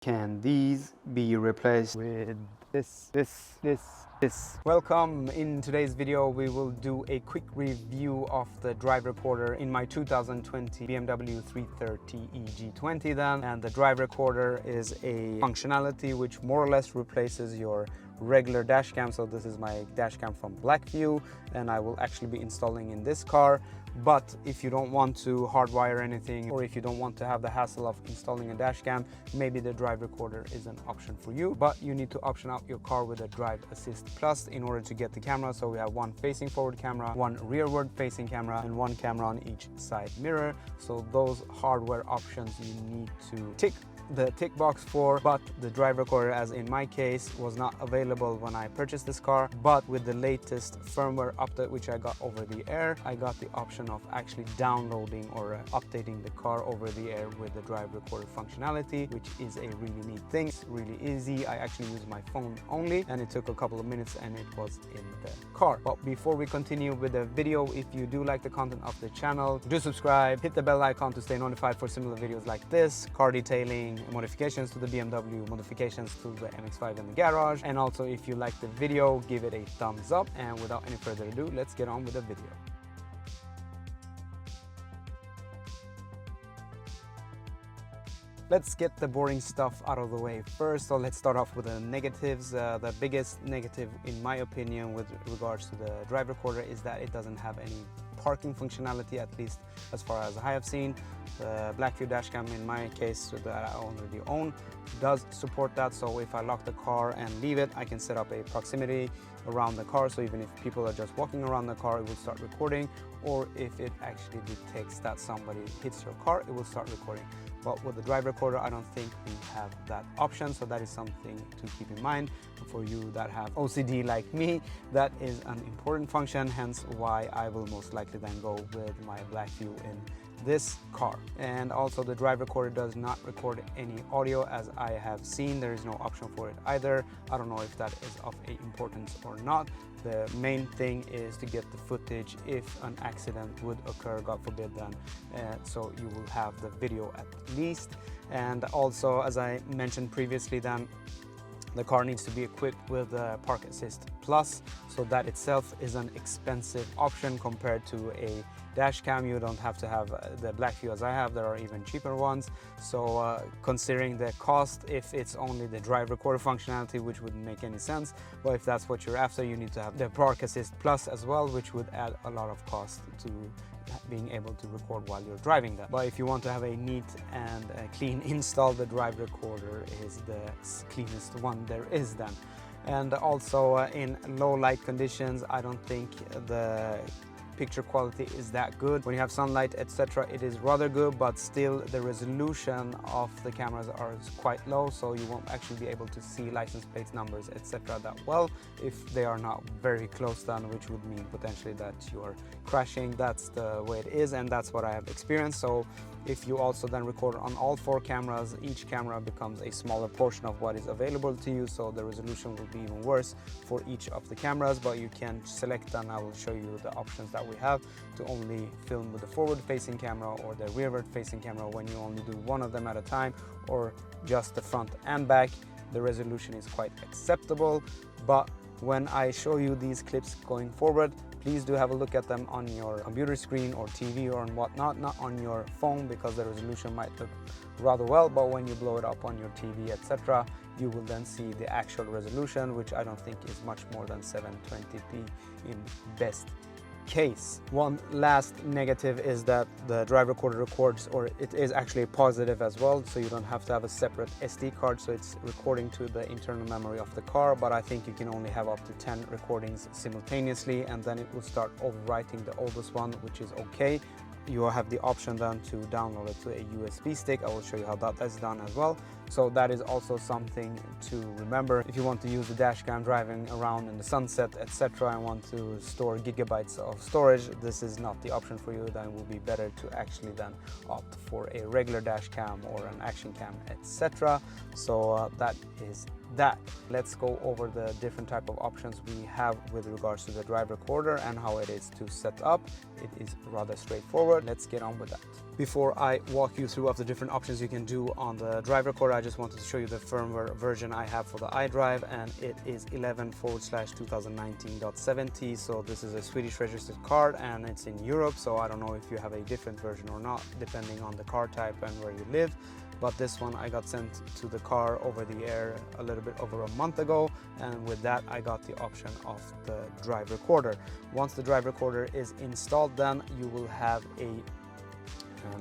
Can these be replaced with this? Welcome. In today's video we will do a quick review of the drive recorder in my 2020 BMW 330i G20 then. And the drive recorder is a functionality which more or less replaces your regular dash cam. So this is my dash cam from Blackvue and I will actually be installing in this car. But if you don't want to hardwire anything, or if you don't want to have the hassle of installing a dash cam, maybe the drive recorder is an option for you. But you need to option out your car with a Drive Assist Plus in order to get the camera. So we have one facing forward camera, one rearward facing camera, and one camera on each side mirror. So those hardware options you need to tick the tick box for, but the drive recorder, as in my case, was not available when I purchased this car. But with the latest firmware update which I got over the air, I got the option of actually downloading or updating the car over the air with the drive recorder functionality, which is a really neat thing. It's really easy. I actually use my phone only and it took a couple of minutes and it was in the car. But before we continue with the video, if you do like the content of the channel, do subscribe, hit the bell icon to stay notified for similar videos like this, car detailing, modifications to the BMW, modifications to the MX-5 in the garage. And also, if you like the video, give it a thumbs up. And without any further ado, let's get on with the video. Let's get the boring stuff out of the way first. So let's start off with the negatives. The biggest negative, in my opinion, with regards to the drive recorder is that it doesn't have any parking functionality, at least as far as I have seen. The Blackvue dashcam, in my case, that I already own, does support that. So if I lock the car and leave it, I can set up a proximity around the car. So even if people are just walking around the car, it will start recording. Or if it actually detects that somebody hits your car, it will start recording. But with the drive recorder, I don't think we have that option. So that is something to keep in mind. For you that have OCD like me, that is an important function, hence why I will most likely then go with my Blackvue in this car. And also the drive recorder does not record any audio, as I have seen. There is no option for it either. I don't know if that is of importance or not. The main thing is to get the footage if an accident would occur, God forbid, then so you will have the video at least. And also, as I mentioned previously, then the car needs to be equipped with Park Assist Plus, so that itself is an expensive option compared to a dash cam. You don't have to have the Blackvue as I have. There are even cheaper ones. So considering the cost, if it's only the drive recorder functionality, which wouldn't make any sense, but if that's what you're after, you need to have the Park Assist Plus as well, which would add a lot of cost to being able to record while you're driving that. But if you want to have a neat and clean install, the drive recorder is the cleanest one there is then. And also in low light conditions, I don't think the picture quality is that good. When you have sunlight, etc., it is rather good, but still the resolution of the cameras are quite low, so you won't actually be able to see license plates, numbers, etc. that well if they are not very close down, which would mean potentially that you are crashing. That's the way it is, and that's what I have experienced. So if you also then record on all four cameras, each camera becomes a smaller portion of what is available to you, so the resolution will be even worse for each of the cameras. But you can select, and I will show you the options that we have to only film with the forward-facing camera or the rearward-facing camera when you only do one of them at a time, or just the front and back. The resolution is quite acceptable, but when I show you these clips going forward, please do have a look at them on your computer screen or TV or whatnot, not on your phone, because the resolution might look rather well, but when you blow it up on your TV, etc., you will then see the actual resolution, which I don't think is much more than 720p in best case. One last negative is that the drive recorder records, or it is actually positive as well, so you don't have to have a separate SD card, so it's recording to the internal memory of the car. But I think you can only have up to 10 recordings simultaneously, and then it will start overwriting the oldest one, which is okay. You will have the option then to download it to a USB stick. I will show you how that is done as well. So that is also something to remember. If you want to use the dash cam driving around in the sunset, etc., and want to store gigabytes of storage, this is not the option for you. Then it will be better to actually then opt for a regular dash cam or an action cam, etc. So that is that, let's go over the different type of options we have with regards to the drive recorder and how it is to set up. It is rather straightforward. Let's get on with that. Before I walk you through of the different options you can do on the drive recorder, I just wanted to show you the firmware version I have for the iDrive, and it is 11/2019.70. so this is a Swedish registered card and it's in Europe, so I don't know if you have a different version or not depending on the car type and where you live. But this one I got sent to the car over the air a little bit over a month ago, and with that I got the option of the drive recorder. Once the drive recorder is installed, then you will have a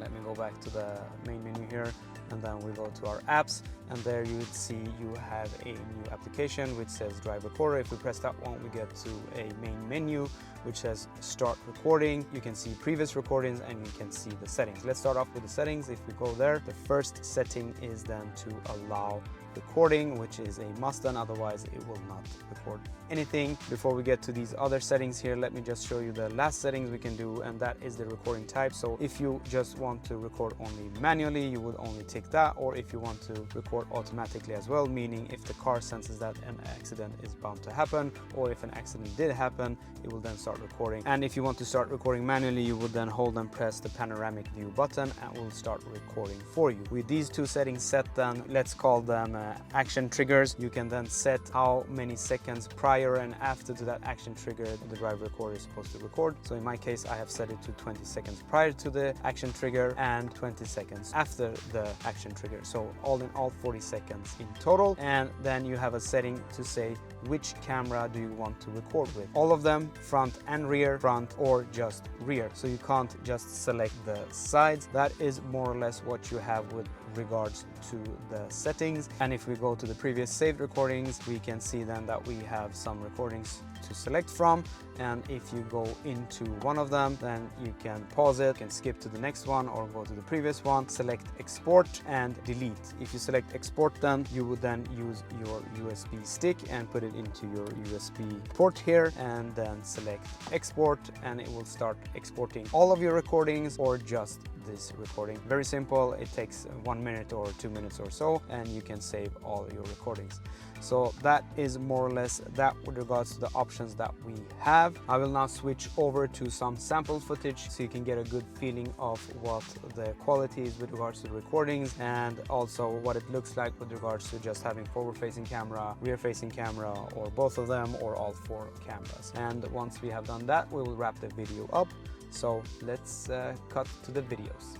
let me go back to the main menu here, and then we go to our apps, and there you would see you have a new application which says drive recorder. If we press that one, we get to a main menu which says start recording. You can see previous recordings and you can see the settings. Let's start off with the settings. If we go there, the first setting is then to allow recording, which is a must, and otherwise it will not record anything. Before we get to these other settings here, let me just show you the last settings we can do, and that is the recording type. So if you just want to record only manually, you would only tick that, or if you want to record automatically as well, meaning if the car senses that an accident is bound to happen, or if an accident did happen, it will then start recording. And if you want to start recording manually, you would then hold and press the panoramic view button and it will start recording for you. With these two settings set, then let's call them action triggers. You can then set how many seconds prior and after to that action trigger the drive recorder is supposed to record. So in my case, I have set it to 20 seconds prior to the action trigger and 20 seconds after the action trigger. So all in all 40 seconds in total. And then you have a setting to say which camera do you want to record with. All of them, front and rear, front or just rear. So you can't just select the sides. That is more or less what you have with regards to the settings. And if we go to the previous saved recordings, we can see then that we have some recordings to select from, and if you go into one of them, then you can pause it, you can skip to the next one or go to the previous one, select export and delete. If you select export, then you would then use your USB stick and put it into your USB port here, and then select export, and it will start exporting all of your recordings or just this recording. Very simple. It takes 1 minute or 2 minutes or so, and you can save all your recordings. So that is more or less that with regards to the options that we have. I will now switch over to some sample footage so you can get a good feeling of what the quality is with regards to the recordings, and also what it looks like with regards to just having forward-facing camera, rear-facing camera, or both of them, or all four cameras. And once we have done that, we will wrap the video up. So let's cut to the videos.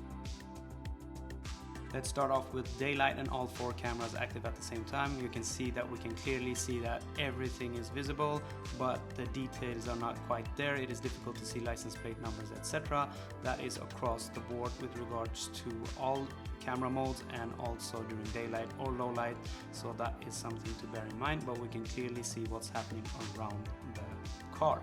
Let's start off with daylight and all four cameras active at the same time. You can see that we can clearly see that everything is visible, but the details are not quite there. It is difficult to see license plate numbers, etc. That is across the board with regards to all camera modes and also during daylight or low light. So that is something to bear in mind, but we can clearly see what's happening around the car.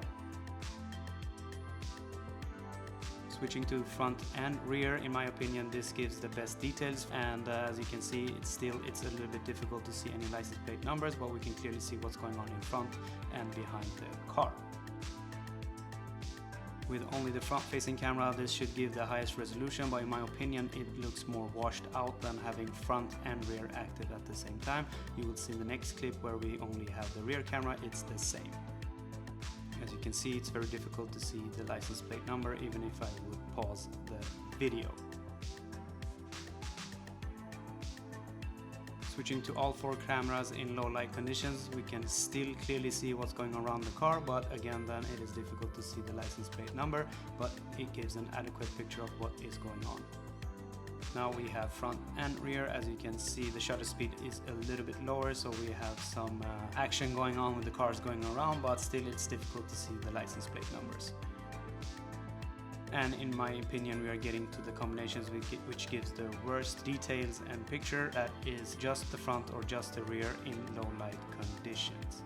Switching to front and rear, in my opinion, this gives the best details, and as you can see, it's a little bit difficult to see any license plate numbers, but we can clearly see what's going on in front and behind the car. With only the front-facing camera, this should give the highest resolution, but in my opinion, it looks more washed out than having front and rear active at the same time. You will see in the next clip where we only have the rear camera, it's the same. As you can see, it's very difficult to see the license plate number even if I would pause the video. Switching to all four cameras in low light conditions, we can still clearly see what's going around the car, but again then it is difficult to see the license plate number, but it gives an adequate picture of what is going on. Now we have front and rear. As you can see, the shutter speed is a little bit lower, so we have some action going on with the cars going around, but still it's difficult to see the license plate numbers. And in my opinion, we are getting to the combinations which gives the worst details and picture, that is just the front or just the rear in low light conditions.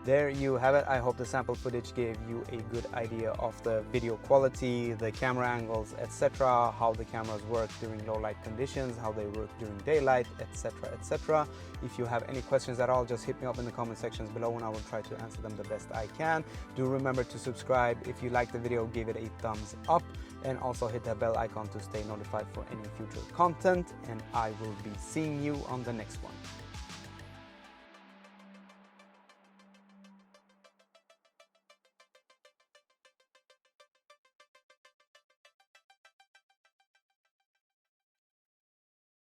there you have it. I hope the sample footage gave you a good idea of the video quality, the camera angles, etc., how the cameras work during low light conditions, how they work during daylight, etc., etc. If you have any questions at all, just hit me up in the comment sections below and I will try to answer them the best I can. Do remember to subscribe. If you like the video, give it a thumbs up and also hit that bell icon to stay notified for any future content, and I will be seeing you on the next one.